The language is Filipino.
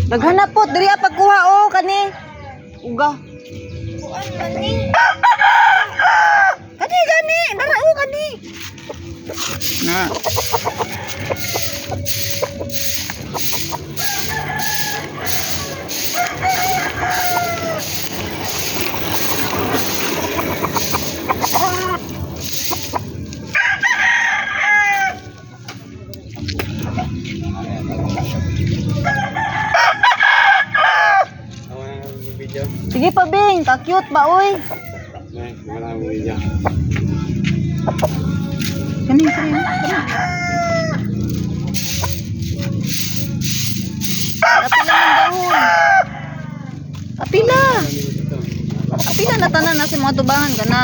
Naghanap po diri pagkuha oh kani. Uga. Kuan man ni. Kani dara oh kani. Na. Video. Sige pa Bing, ka-cute ba oy? Wala ang video. Kani. Kapila ng dahon. Kapila. Kapila na tanan na si mga tubangan kana.